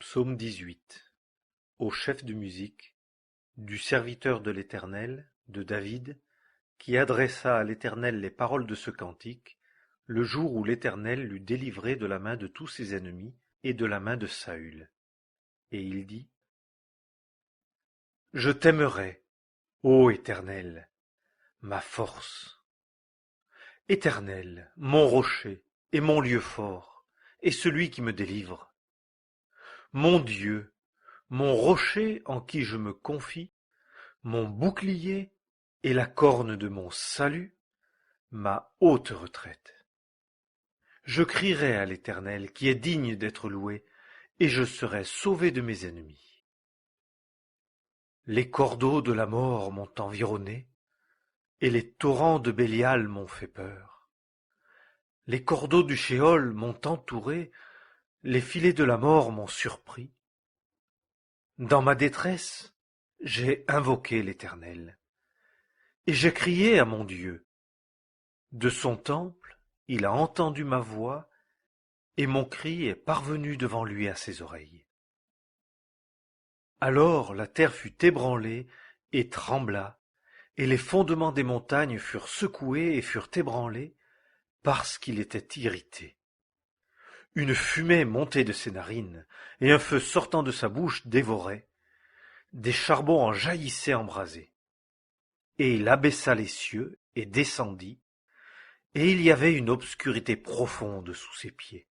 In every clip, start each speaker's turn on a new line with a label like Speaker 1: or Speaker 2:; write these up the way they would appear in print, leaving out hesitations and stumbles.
Speaker 1: Psaume 18. Au chef de musique, du serviteur de l'Éternel, de David, qui adressa à l'Éternel les paroles de ce cantique, le jour où l'Éternel l'eut délivré de la main de tous ses ennemis et de la main de Saül. Et il dit: Je t'aimerai, ô Éternel, ma force. Éternel, mon rocher et mon lieu fort, et celui qui me délivre. Mon Dieu, mon rocher en qui je me confie, mon bouclier et la corne de mon salut, ma haute retraite. Je crierai à l'Éternel qui est digne d'être loué, et je serai sauvé de mes ennemis. Les cordeaux de la mort m'ont environné, et les torrents de Bélial m'ont fait peur. Les cordeaux du Shéol m'ont entouré, les filets de la mort m'ont surpris. Dans ma détresse, j'ai invoqué l'Éternel, et j'ai crié à mon Dieu. De son temple, il a entendu ma voix, et mon cri est parvenu devant lui à ses oreilles. Alors la terre fut ébranlée et trembla, et les fondements des montagnes furent secoués et furent ébranlés, parce qu'il était irrité. Une fumée montait de ses narines, et un feu sortant de sa bouche dévorait. Des charbons en jaillissaient embrasés. Et il abaissa les cieux et descendit, et il y avait une obscurité profonde sous ses pieds.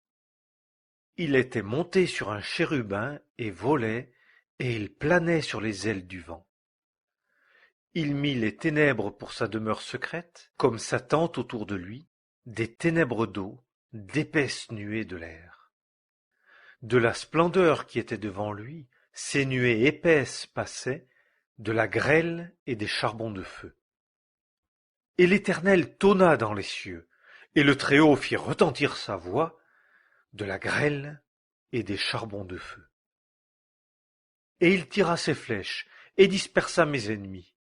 Speaker 1: Il était monté sur un chérubin et volait, et il planait sur les ailes du vent. Il mit les ténèbres pour sa demeure secrète, comme sa tente autour de lui, des ténèbres d'eau, d'épaisses nuées de l'air. De la splendeur qui était devant lui, ces nuées épaisses passaient, de la grêle et des charbons de feu. Et l'Éternel tonna dans les cieux, et le Très-Haut fit retentir sa voix, de la grêle et des charbons de feu. Et il tira ses flèches, et dispersa mes ennemis.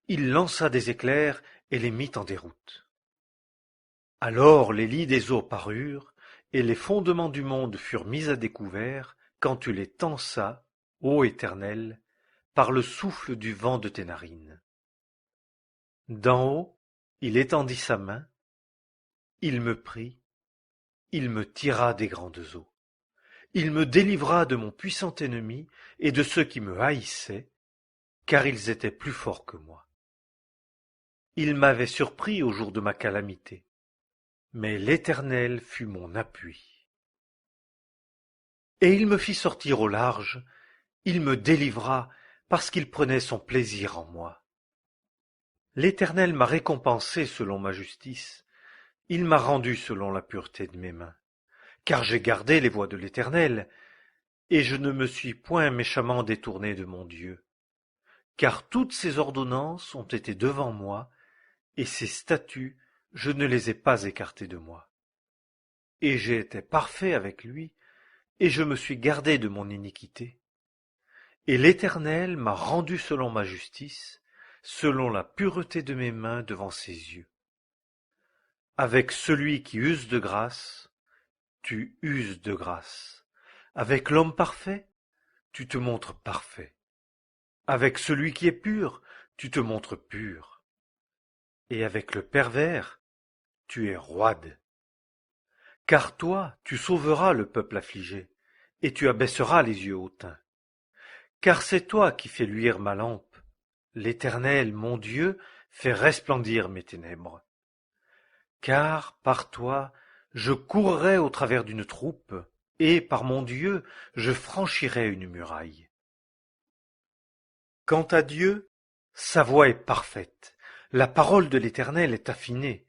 Speaker 1: Il lança des éclairs, et les mit en déroute. Alors les lits des eaux parurent, et les fondements du monde furent mis à découvert, quand tu les tensas, ô Éternel, par le souffle du vent de tes narines. D'en haut, il étendit sa main, il me prit, il me tira des grandes eaux. Il me délivra de mon puissant ennemi et de ceux qui me haïssaient, car ils étaient plus forts que moi. Il m'avait surpris au jour de ma calamité, mais l'Éternel fut mon appui. Et il me fit sortir au large, il me délivra parce qu'il prenait son plaisir en moi. L'Éternel m'a récompensé selon ma justice, il m'a rendu selon la pureté de mes mains, car j'ai gardé les voies de l'Éternel, et je ne me suis point méchamment détourné de mon Dieu. Car toutes ses ordonnances ont été devant moi, et ses statuts, je ne les ai pas écartés de moi. Et j'ai été parfait avec lui, et je me suis gardé de mon iniquité. Et l'Éternel m'a rendu selon ma justice, selon la pureté de mes mains devant ses yeux. Avec celui qui use de grâce, tu uses de grâce. Avec l'homme parfait, tu te montres parfait. Avec celui qui est pur, tu te montres pur. Et avec le pervers, tu es roide. Car toi, tu sauveras le peuple affligé, et tu abaisseras les yeux hautains. Car c'est toi qui fais luire ma lampe. L'Éternel, mon Dieu, fait resplendir mes ténèbres. Car, par toi, je courrai au travers d'une troupe, et, par mon Dieu, je franchirai une muraille. Quant à Dieu, sa voie est parfaite, la parole de l'Éternel est affinée,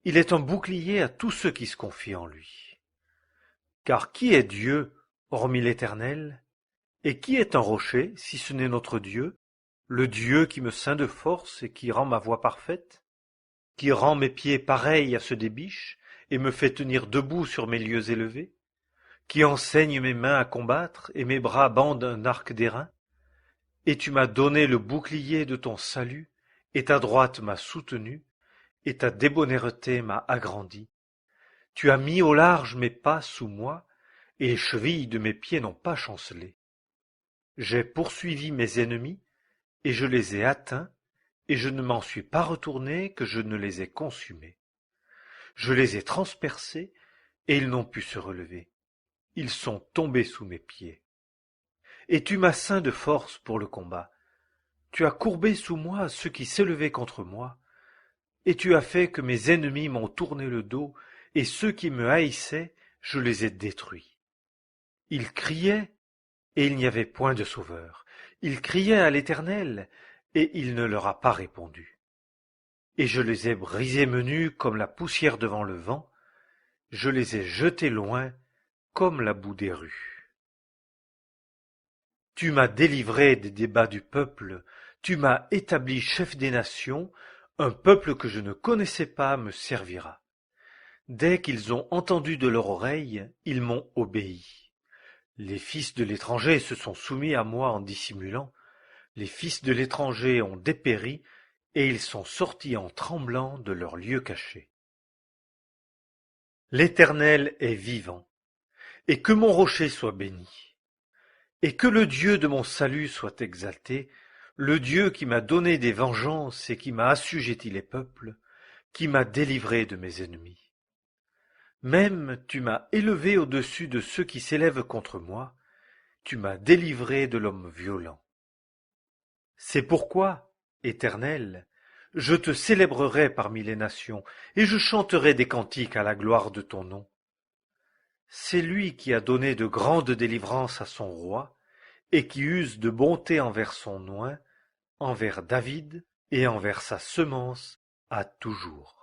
Speaker 1: il est un bouclier à tous ceux qui se confient en lui. Car qui est Dieu, hormis l'Éternel? Et qui est un rocher, si ce n'est notre Dieu, le Dieu qui me ceint de force et qui rend ma voie parfaite, qui rend mes pieds pareils à ceux des biches et me fait tenir debout sur mes lieux élevés, qui enseigne mes mains à combattre et mes bras bandent un arc d'airain? Et tu m'as donné le bouclier de ton salut, et ta droite m'a soutenu, et ta débonnaireté m'a agrandi. Tu as mis au large mes pas sous moi, et les chevilles de mes pieds n'ont pas chancelé. J'ai poursuivi mes ennemis, et je les ai atteints, et je ne m'en suis pas retourné que je ne les ai consumés. Je les ai transpercés, et ils n'ont pu se relever. Ils sont tombés sous mes pieds. Et tu m'as ceint de force pour le combat. Tu as courbé sous moi ceux qui s'élevaient contre moi, et tu as fait que mes ennemis m'ont tourné le dos, et ceux qui me haïssaient, je les ai détruits. Ils criaient, et il n'y avait point de sauveur. Ils criaient à l'Éternel, et il ne leur a pas répondu. Et je les ai brisés menus comme la poussière devant le vent, je les ai jetés loin comme la boue des rues. Tu m'as délivré des débats du peuple, tu m'as établi chef des nations, un peuple que je ne connaissais pas me servira. Dès qu'ils ont entendu de leur oreille, ils m'ont obéi. Les fils de l'étranger se sont soumis à moi en dissimulant, les fils de l'étranger ont dépéri, et ils sont sortis en tremblant de leur lieu caché. L'Éternel est vivant, et que mon rocher soit béni, et que le Dieu de mon salut soit exalté, le Dieu qui m'a donné des vengeances et qui m'a assujetti les peuples, qui m'a délivré de mes ennemis. Même tu m'as élevé au-dessus de ceux qui s'élèvent contre moi, tu m'as délivré de l'homme violent. C'est pourquoi, Éternel, je te célébrerai parmi les nations, et je chanterai des cantiques à la gloire de ton nom. C'est lui qui a donné de grandes délivrances à son roi, et qui use de bonté envers son oint, envers David et envers sa semence à toujours.